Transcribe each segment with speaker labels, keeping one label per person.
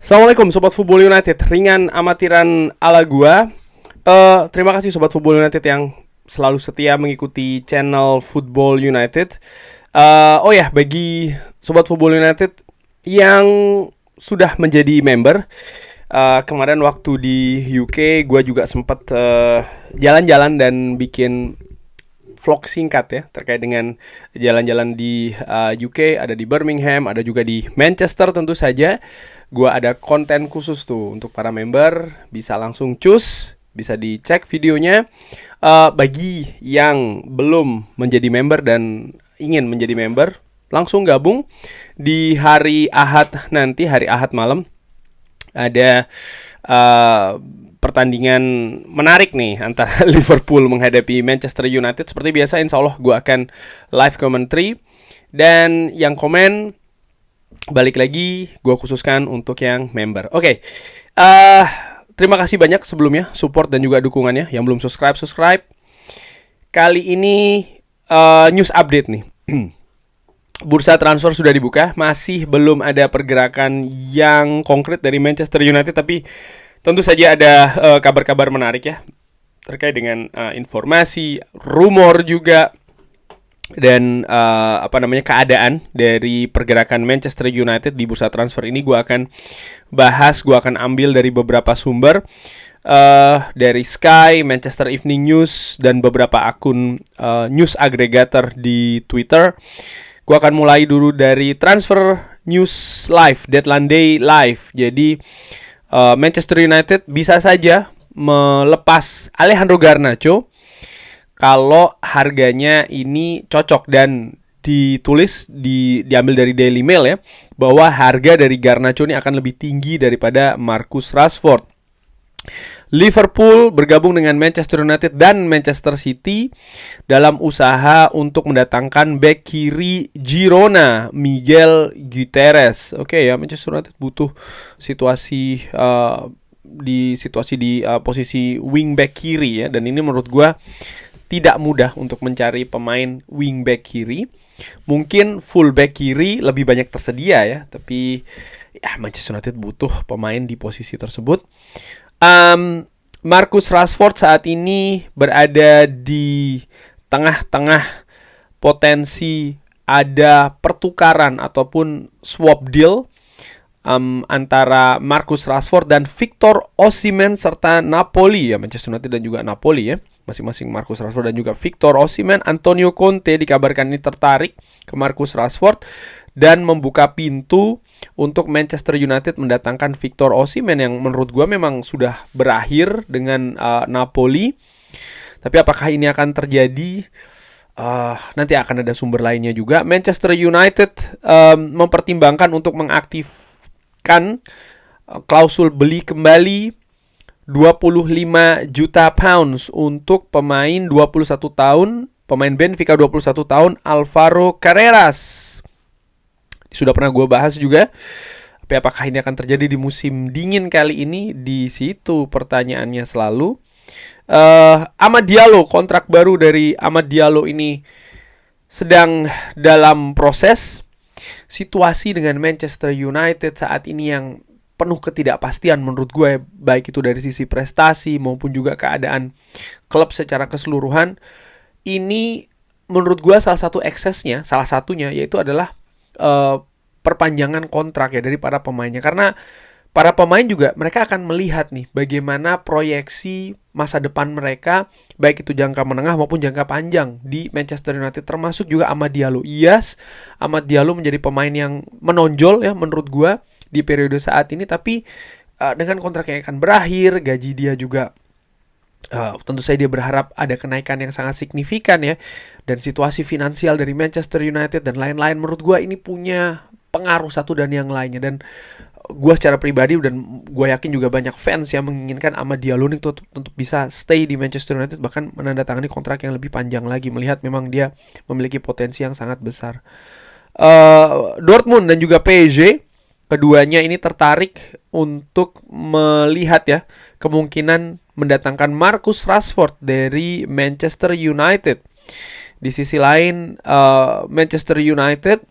Speaker 1: Assalamualaikum Sobat Football United, ringan amatiran ala gua. Terima kasih Sobat Football United yang selalu setia mengikuti channel Football United. Bagi Sobat Football United yang sudah menjadi member, kemarin waktu di UK gua juga sempat jalan-jalan dan bikin vlog singkat ya terkait dengan jalan-jalan di UK, ada di Birmingham, ada juga di Manchester tentu saja. Gua ada konten khusus tuh untuk para member, bisa langsung cus, bisa dicek videonya. Bagi yang belum menjadi member dan ingin menjadi member, langsung gabung di hari Ahad nanti, hari Ahad malam. Ada pertandingan menarik nih antara Liverpool menghadapi Manchester United. Seperti biasa, insya Allah gue akan live commentary. Dan yang komen, balik lagi, gue khususkan untuk yang member. Oke. Terima kasih banyak sebelumnya support dan juga dukungannya. Yang belum subscribe. Kali ini news update nih. Bursa transfer sudah dibuka. Masih belum ada pergerakan yang konkret dari Manchester United, tapi tentu saja ada kabar-kabar menarik ya terkait dengan informasi, rumor juga, dan keadaan dari pergerakan Manchester United di bursa transfer ini. Gue akan bahas, gue akan ambil dari beberapa sumber, dari Sky, Manchester Evening News, dan beberapa akun news aggregator di Twitter. Gue akan mulai dulu dari Transfer News Live, Deadline Day Live. Jadi Manchester United bisa saja melepas Alejandro Garnacho kalau harganya ini cocok, dan ditulis diambil dari Daily Mail ya, bahwa harga dari Garnacho ini akan lebih tinggi daripada Marcus Rashford. Liverpool bergabung dengan Manchester United dan Manchester City dalam usaha untuk mendatangkan bek kiri Girona, Miguel Gutierrez. Oke ya, Manchester United butuh situasi di posisi wingback kiri ya, dan ini menurut gue tidak mudah untuk mencari pemain wingback kiri. Mungkin fullback kiri lebih banyak tersedia ya, tapi ya Manchester United butuh pemain di posisi tersebut. Marcus Rashford saat ini berada di tengah-tengah potensi ada pertukaran ataupun swap deal antara Marcus Rashford dan Victor Osimhen serta Napoli ya, Manchester United dan juga Napoli ya, masing-masing Marcus Rashford dan juga Victor Osimhen. Antonio Conte dikabarkan ini tertarik ke Marcus Rashford dan membuka pintu untuk Manchester United mendatangkan Victor Osimhen yang menurut gue memang sudah berakhir dengan Napoli. Tapi apakah ini akan terjadi? Nanti akan ada sumber lainnya juga. Manchester United mempertimbangkan untuk mengaktifkan klausul beli kembali 25 juta pounds untuk pemain 21 tahun, pemain Benfica 21 tahun, Alvaro Carreras. Sudah pernah gue bahas juga. Tapi apakah ini akan terjadi di musim dingin kali ini? Di situ pertanyaannya selalu. Amad Diallo, kontrak baru dari Amad Diallo ini sedang dalam proses. Situasi dengan Manchester United saat ini yang penuh ketidakpastian menurut gue, baik itu dari sisi prestasi maupun juga keadaan klub secara keseluruhan. Ini menurut gue salah satunya yaitu adalah perpanjangan kontrak ya dari para pemainnya, karena para pemain juga mereka akan melihat nih bagaimana proyeksi masa depan mereka, baik itu jangka menengah maupun jangka panjang di Manchester United, termasuk juga Amad Diallo. Yes, Amad Diallo menjadi pemain yang menonjol ya menurut gua di periode saat ini, tapi dengan kontrak yang akan berakhir, gaji dia juga tentu saja dia berharap ada kenaikan yang sangat signifikan ya, dan situasi finansial dari Manchester United dan lain-lain, menurut gua ini punya pengaruh satu dan yang lainnya. Dan gue secara pribadi dan gue yakin juga banyak fans yang menginginkan Amad Diallo ini untuk bisa stay di Manchester United, bahkan menandatangani kontrak yang lebih panjang lagi, melihat memang dia memiliki potensi yang sangat besar. Dortmund dan juga PSG, keduanya ini tertarik untuk melihat ya kemungkinan mendatangkan Marcus Rashford dari Manchester United. Di sisi lain, Manchester United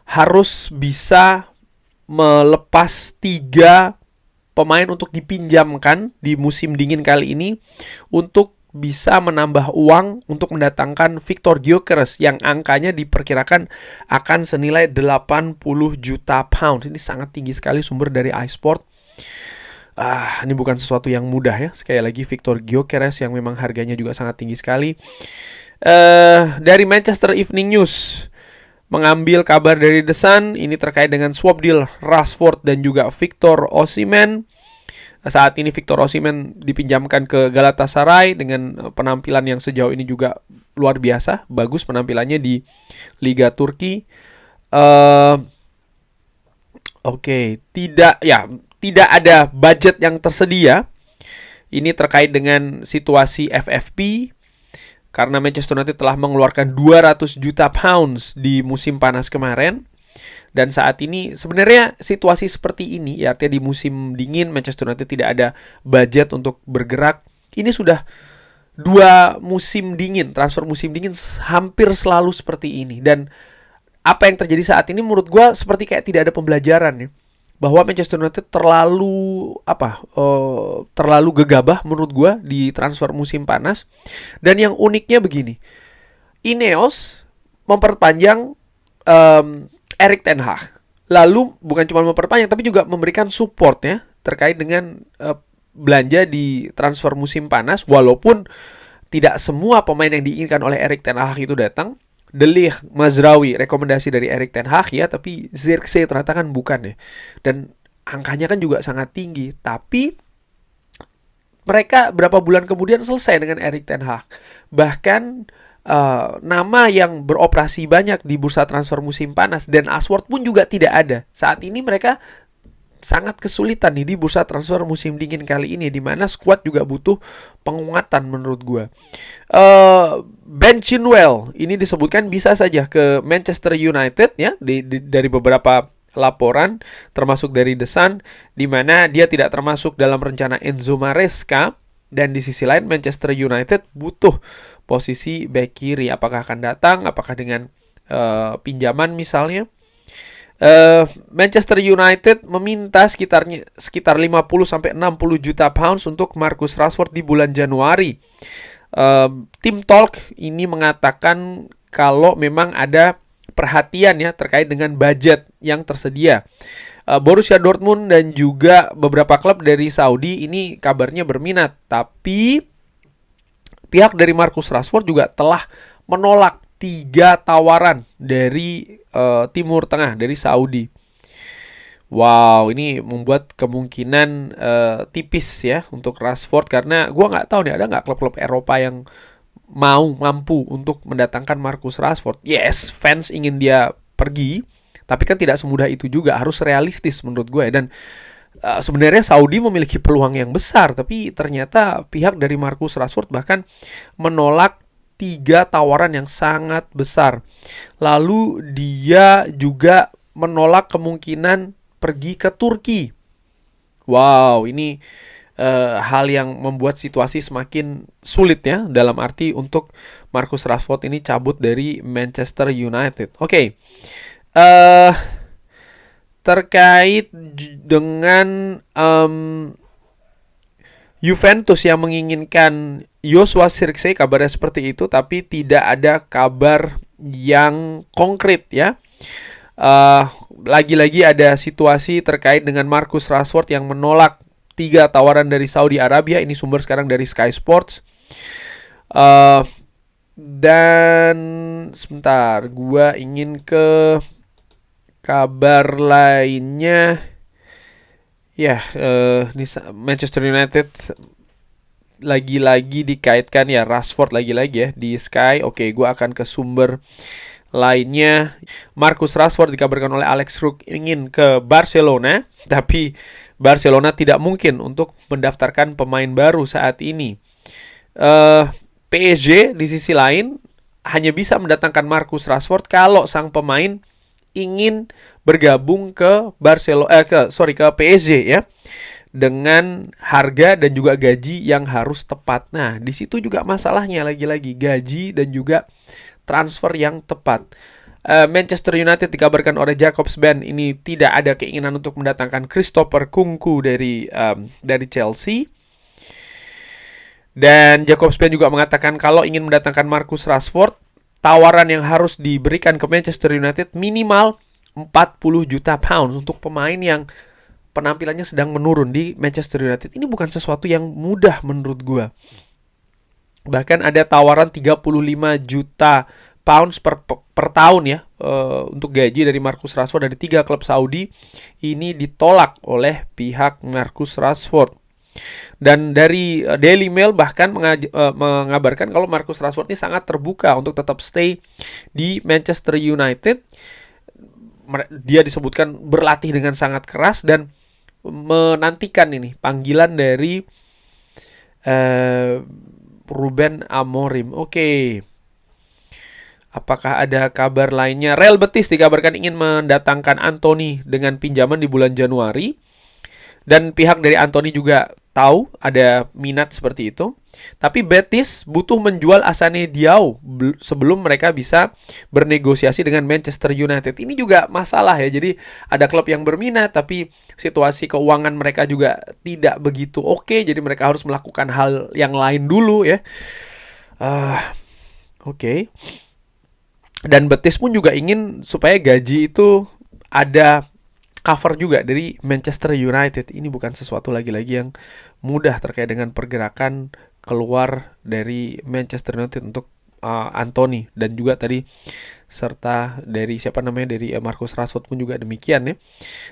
Speaker 1: harus bisa melepas 3 pemain untuk dipinjamkan di musim dingin kali ini untuk bisa menambah uang untuk mendatangkan Viktor Gyökeres yang angkanya diperkirakan akan senilai 80 juta pound. Ini sangat tinggi sekali, sumber dari iSport. Ini bukan sesuatu yang mudah ya. Sekali lagi, Viktor Gyökeres yang memang harganya juga sangat tinggi sekali. Dari Manchester Evening News mengambil kabar dari The Sun, ini terkait dengan swap deal Rashford dan juga Victor Osimhen. Saat ini Victor Osimhen dipinjamkan ke Galatasaray dengan penampilan yang sejauh ini juga luar biasa, bagus penampilannya di Liga Turki. Tidak ada budget yang tersedia. Ini terkait dengan situasi FFP karena Manchester United telah mengeluarkan 200 juta pounds di musim panas kemarin. Dan saat ini sebenarnya situasi seperti ini, ya artinya di musim dingin Manchester United tidak ada budget untuk bergerak. Ini sudah 2 musim dingin, transfer musim dingin hampir selalu seperti ini. Dan apa yang terjadi saat ini menurut gue seperti kayak tidak ada pembelajaran ya. Bahwa Manchester United terlalu gegabah menurut gue di transfer musim panas. Dan yang uniknya begini, Ineos memperpanjang Erik ten Hag. Lalu bukan cuma memperpanjang tapi juga memberikan support ya terkait dengan belanja di transfer musim panas, walaupun tidak semua pemain yang diinginkan oleh Erik ten Hag itu datang. De Ligt, Mazraoui rekomendasi dari Erik ten Hag ya, tapi Zirkzee ternyata kan bukan ya. Dan angkanya kan juga sangat tinggi, tapi mereka berapa bulan kemudian selesai dengan Erik ten Hag. Bahkan nama yang beroperasi banyak di bursa transfer musim panas dan Ashworth pun juga tidak ada. Saat ini mereka sangat kesulitan nih di bursa transfer musim dingin kali ini, di mana squad juga butuh penguatan menurut gue. Ben Chilwell ini disebutkan bisa saja ke Manchester United ya, dari beberapa laporan termasuk dari The Sun, di mana dia tidak termasuk dalam rencana Enzo Maresca. Dan di sisi lain Manchester United butuh posisi bek kiri. Apakah akan datang? Apakah dengan pinjaman misalnya? Manchester United meminta sekitar 50-60 juta pounds untuk Marcus Rashford di bulan Januari. Tim Talk ini mengatakan kalau memang ada perhatian ya terkait dengan budget yang tersedia. Borussia Dortmund dan juga beberapa klub dari Saudi ini kabarnya berminat, tapi pihak dari Marcus Rashford juga telah menolak 3 tawaran dari Timur Tengah, dari Saudi. Wow, ini membuat kemungkinan tipis ya untuk Rashford, karena gue nggak tahu nih ada nggak klub-klub Eropa yang mampu untuk mendatangkan Marcus Rashford. Yes, fans ingin dia pergi, tapi kan tidak semudah itu juga, harus realistis menurut gue. Dan sebenarnya Saudi memiliki peluang yang besar, tapi ternyata pihak dari Marcus Rashford bahkan menolak 3 tawaran yang sangat besar. Lalu dia juga menolak kemungkinan pergi ke Turki. Wow, ini hal yang membuat situasi semakin sulit ya, dalam arti untuk Marcus Rashford ini cabut dari Manchester United. Oke. Terkait dengan Juventus yang menginginkan Joshua Zirkzee, kabarnya seperti itu, tapi tidak ada kabar yang konkret ya. Lagi-lagi ada situasi terkait dengan Marcus Rashford yang menolak 3 tawaran dari Saudi Arabia. Ini sumber sekarang dari Sky Sports. Dan sebentar, gua ingin ke kabar lainnya. Ya, Manchester United lagi-lagi dikaitkan ya, Rashford lagi-lagi ya di Sky. Oke, gue akan ke sumber lainnya. Marcus Rashford dikabarkan oleh Alex Krug ingin ke Barcelona, tapi Barcelona tidak mungkin untuk mendaftarkan pemain baru saat ini. PSG di sisi lain hanya bisa mendatangkan Marcus Rashford kalau sang pemain ingin bergabung ke ke PSG ya, dengan harga dan juga gaji yang harus tepat. Nah, di situ juga masalahnya lagi-lagi gaji dan juga transfer yang tepat. Manchester United dikabarkan oleh Jakobsban ini tidak ada keinginan untuk mendatangkan Christopher Nkunku dari Chelsea. Dan Jakobsban juga mengatakan kalau ingin mendatangkan Marcus Rashford, tawaran yang harus diberikan ke Manchester United minimal 40 juta pounds untuk pemain yang penampilannya sedang menurun di Manchester United. Ini bukan sesuatu yang mudah menurut gue. Bahkan ada tawaran 35 juta pounds per tahun ya untuk gaji dari Marcus Rashford dari 3 klub Saudi. Ini ditolak oleh pihak Marcus Rashford. Dan dari Daily Mail bahkan mengabarkan kalau Marcus Rashford ini sangat terbuka untuk tetap stay di Manchester United. Dia disebutkan berlatih dengan sangat keras dan menantikan ini panggilan dari Ruben Amorim. Oke. Apakah ada kabar lainnya? Real Betis dikabarkan ingin mendatangkan Anthony dengan pinjaman di bulan Januari. Dan pihak dari Anthony juga tahu ada minat seperti itu. Tapi Betis butuh menjual Asane Diao sebelum mereka bisa bernegosiasi dengan Manchester United. Ini juga masalah ya. Jadi ada klub yang berminat tapi situasi keuangan mereka juga tidak begitu oke. Jadi mereka harus melakukan hal yang lain dulu ya. Oke. Dan Betis pun juga ingin supaya gaji itu ada cover juga dari Manchester United. Ini bukan sesuatu lagi-lagi yang mudah terkait dengan pergerakan keluar dari Manchester United untuk Anthony. Dan juga tadi serta dari dari Marcus Rashford pun juga demikian ya.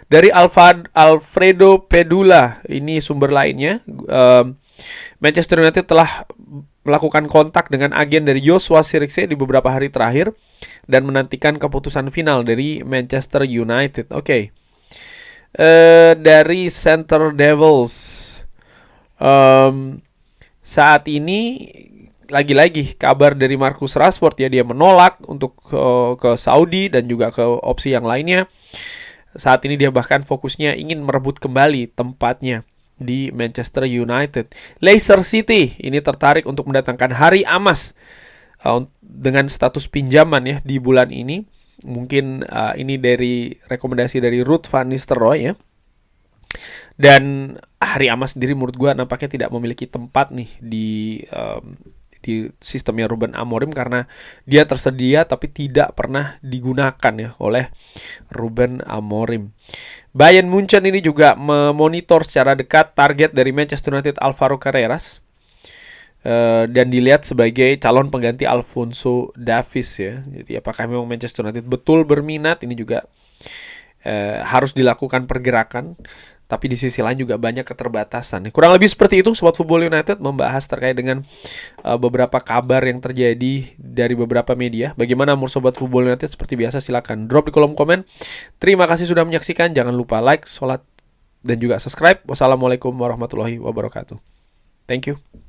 Speaker 1: Dari Alfredo Pedula, ini sumber lainnya, Manchester United telah melakukan kontak dengan agen dari Joshua Zirkzee di beberapa hari terakhir dan menantikan keputusan final dari Manchester United. Oke. Dari Center Devils, saat ini lagi-lagi kabar dari Marcus Rashford ya, dia menolak untuk ke Saudi dan juga ke opsi yang lainnya. Saat ini dia bahkan fokusnya ingin merebut kembali tempatnya di Manchester United. Leicester City ini tertarik untuk mendatangkan Harry Amas dengan status pinjaman ya di bulan ini. Mungkin ini dari rekomendasi dari Ruud van Nistelrooy ya. Dan Harry Amas sendiri menurut gue nampaknya tidak memiliki tempat nih di sistemnya Ruben Amorim karena dia tersedia tapi tidak pernah digunakan ya oleh Ruben Amorim. Bayern Munchen ini juga memonitor secara dekat target dari Manchester United Alvaro Carreras dan dilihat sebagai calon pengganti Alphonso Davies ya. Jadi apakah memang Manchester United betul berminat, ini juga harus dilakukan pergerakan. Tapi di sisi lain juga banyak keterbatasan. Kurang lebih seperti itu Sobat Football United membahas terkait dengan beberapa kabar yang terjadi dari beberapa media. Bagaimana menurut Sobat Football United? Seperti biasa silakan drop di kolom komen. Terima kasih sudah menyaksikan. Jangan lupa like, sholat, dan juga subscribe. Wassalamualaikum warahmatullahi wabarakatuh. Thank you.